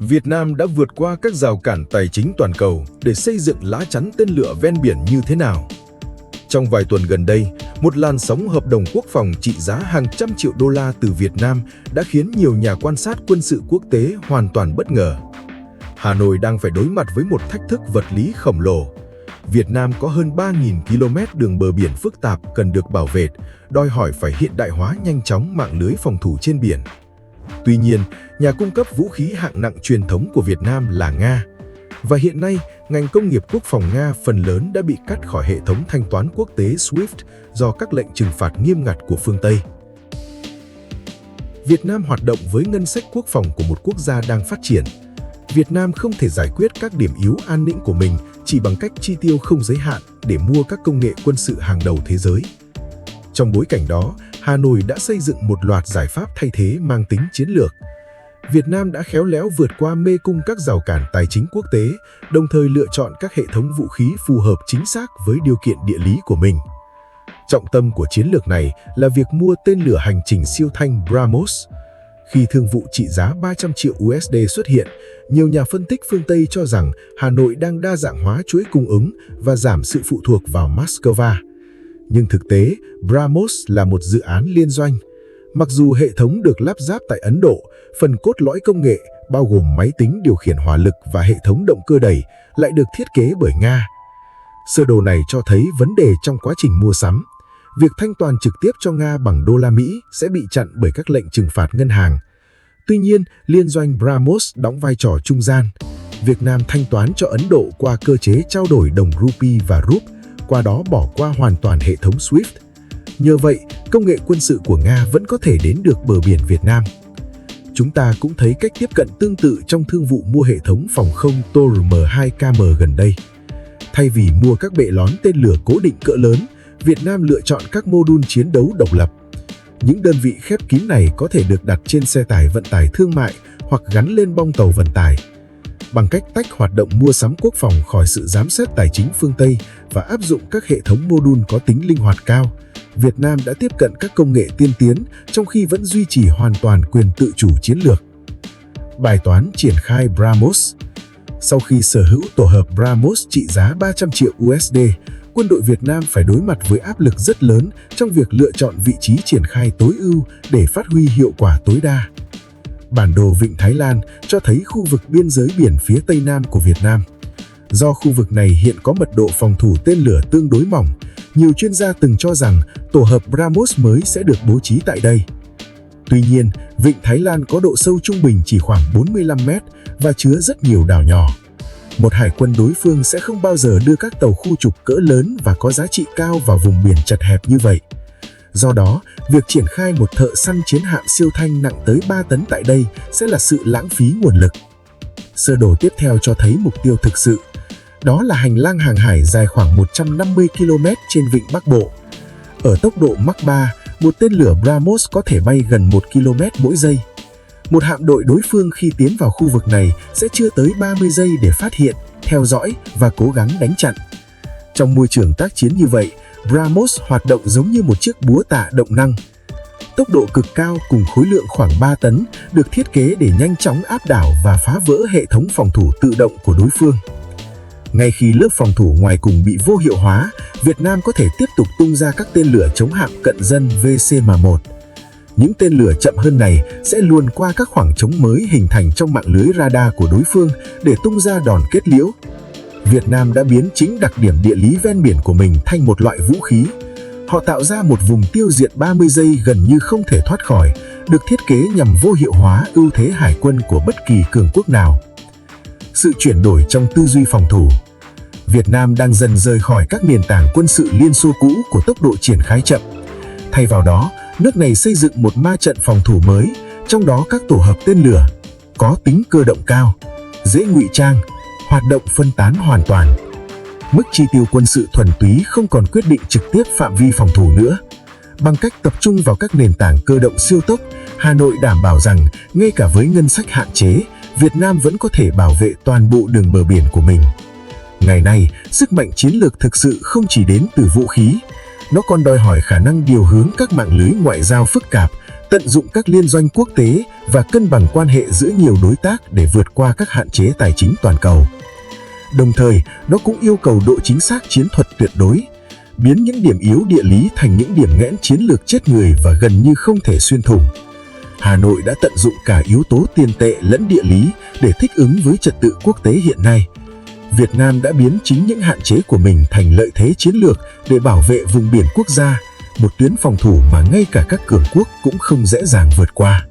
Việt Nam đã vượt qua các rào cản tài chính toàn cầu để xây dựng lá chắn tên lửa ven biển như thế nào? Trong vài tuần gần đây, một làn sóng hợp đồng quốc phòng trị giá hàng trăm triệu đô la từ Việt Nam đã khiến nhiều nhà quan sát quân sự quốc tế hoàn toàn bất ngờ. Hà Nội đang phải đối mặt với một thách thức vật lý khổng lồ. Việt Nam có hơn 3.000 km đường bờ biển phức tạp cần được bảo vệ, đòi hỏi phải hiện đại hóa nhanh chóng mạng lưới phòng thủ trên biển. Tuy nhiên, nhà cung cấp vũ khí hạng nặng truyền thống của Việt Nam là Nga. Và hiện nay, ngành công nghiệp quốc phòng Nga phần lớn đã bị cắt khỏi hệ thống thanh toán quốc tế SWIFT do các lệnh trừng phạt nghiêm ngặt của phương Tây. Việt Nam hoạt động với ngân sách quốc phòng của một quốc gia đang phát triển. Việt Nam không thể giải quyết các điểm yếu an ninh của mình chỉ bằng cách chi tiêu không giới hạn để mua các công nghệ quân sự hàng đầu thế giới. Trong bối cảnh đó, Hà Nội đã xây dựng một loạt giải pháp thay thế mang tính chiến lược. Việt Nam đã khéo léo vượt qua mê cung các rào cản tài chính quốc tế, đồng thời lựa chọn các hệ thống vũ khí phù hợp chính xác với điều kiện địa lý của mình. Trọng tâm của chiến lược này là việc mua tên lửa hành trình siêu thanh BrahMos. Khi thương vụ trị giá 300 triệu USD xuất hiện, nhiều nhà phân tích phương Tây cho rằng Hà Nội đang đa dạng hóa chuỗi cung ứng và giảm sự phụ thuộc vào Moscow. Nhưng thực tế, BrahMos là một dự án liên doanh. Mặc dù hệ thống được lắp ráp tại Ấn Độ, phần cốt lõi công nghệ, bao gồm máy tính điều khiển hỏa lực và hệ thống động cơ đẩy, lại được thiết kế bởi Nga. Sơ đồ này cho thấy vấn đề trong quá trình mua sắm. Việc thanh toán trực tiếp cho Nga bằng đô la Mỹ sẽ bị chặn bởi các lệnh trừng phạt ngân hàng. Tuy nhiên, liên doanh BrahMos đóng vai trò trung gian. Việt Nam thanh toán cho Ấn Độ qua cơ chế trao đổi đồng rupee và rup, qua đó bỏ qua hoàn toàn hệ thống SWIFT. Nhờ vậy, công nghệ quân sự của Nga vẫn có thể đến được bờ biển Việt Nam. Chúng ta cũng thấy cách tiếp cận tương tự trong thương vụ mua hệ thống phòng không TORM-2KM gần đây. Thay vì mua các bệ lón tên lửa cố định cỡ lớn, Việt Nam lựa chọn các mô đun chiến đấu độc lập. Những đơn vị khép kín này có thể được đặt trên xe tải vận tải thương mại hoặc gắn lên bong tàu vận tải. Bằng cách tách hoạt động mua sắm quốc phòng khỏi sự giám sát tài chính phương Tây và áp dụng các hệ thống mô đun có tính linh hoạt cao, Việt Nam đã tiếp cận các công nghệ tiên tiến trong khi vẫn duy trì hoàn toàn quyền tự chủ chiến lược. Bài toán triển khai BrahMos. Sau khi sở hữu tổ hợp BrahMos trị giá 300 triệu USD, quân đội Việt Nam phải đối mặt với áp lực rất lớn trong việc lựa chọn vị trí triển khai tối ưu để phát huy hiệu quả tối đa. Bản đồ Vịnh Thái Lan cho thấy khu vực biên giới biển phía Tây Nam của Việt Nam. Do khu vực này hiện có mật độ phòng thủ tên lửa tương đối mỏng, nhiều chuyên gia từng cho rằng tổ hợp BrahMos mới sẽ được bố trí tại đây. Tuy nhiên, Vịnh Thái Lan có độ sâu trung bình chỉ khoảng 45 mét và chứa rất nhiều đảo nhỏ. Một hải quân đối phương sẽ không bao giờ đưa các tàu khu trục cỡ lớn và có giá trị cao vào vùng biển chật hẹp như vậy. Do đó, việc triển khai một thợ săn chiến hạm siêu thanh nặng tới 3 tấn tại đây sẽ là sự lãng phí nguồn lực. Sơ đồ tiếp theo cho thấy mục tiêu thực sự. Đó là hành lang hàng hải dài khoảng 150 km trên Vịnh Bắc Bộ. Ở tốc độ Mach 3, một tên lửa BrahMos có thể bay gần 1 km mỗi giây. Một hạm đội đối phương khi tiến vào khu vực này sẽ chưa tới 30 giây để phát hiện, theo dõi và cố gắng đánh chặn. Trong môi trường tác chiến như vậy, BrahMos hoạt động giống như một chiếc búa tạ động năng. Tốc độ cực cao cùng khối lượng khoảng 3 tấn được thiết kế để nhanh chóng áp đảo và phá vỡ hệ thống phòng thủ tự động của đối phương. Ngay khi lớp phòng thủ ngoài cùng bị vô hiệu hóa, Việt Nam có thể tiếp tục tung ra các tên lửa chống hạm cận dân VCM-1. Những tên lửa chậm hơn này sẽ luồn qua các khoảng trống mới hình thành trong mạng lưới radar của đối phương để tung ra đòn kết liễu. Việt Nam đã biến chính đặc điểm địa lý ven biển của mình thành một loại vũ khí. Họ tạo ra một vùng tiêu diệt 30 giây gần như không thể thoát khỏi, được thiết kế nhằm vô hiệu hóa ưu thế hải quân của bất kỳ cường quốc nào. Sự chuyển đổi trong tư duy phòng thủ. Việt Nam đang dần rời khỏi các nền tảng quân sự Liên Xô cũ của tốc độ triển khai chậm. Thay vào đó, nước này xây dựng một ma trận phòng thủ mới, trong đó các tổ hợp tên lửa có tính cơ động cao, dễ ngụy trang, hoạt động phân tán hoàn toàn. Mức chi tiêu quân sự thuần túy không còn quyết định trực tiếp phạm vi phòng thủ nữa. Bằng cách tập trung vào các nền tảng cơ động siêu tốc, Hà Nội đảm bảo rằng ngay cả với ngân sách hạn chế, Việt Nam vẫn có thể bảo vệ toàn bộ đường bờ biển của mình. Ngày nay, sức mạnh chiến lược thực sự không chỉ đến từ vũ khí, nó còn đòi hỏi khả năng điều hướng các mạng lưới ngoại giao phức tạp, tận dụng các liên doanh quốc tế và cân bằng quan hệ giữa nhiều đối tác để vượt qua các hạn chế tài chính toàn cầu. Đồng thời, nó cũng yêu cầu độ chính xác chiến thuật tuyệt đối, biến những điểm yếu địa lý thành những điểm nghẽn chiến lược chết người và gần như không thể xuyên thủng. Hà Nội đã tận dụng cả yếu tố tiền tệ lẫn địa lý để thích ứng với trật tự quốc tế hiện nay. Việt Nam đã biến chính những hạn chế của mình thành lợi thế chiến lược để bảo vệ vùng biển quốc gia, một tuyến phòng thủ mà ngay cả các cường quốc cũng không dễ dàng vượt qua.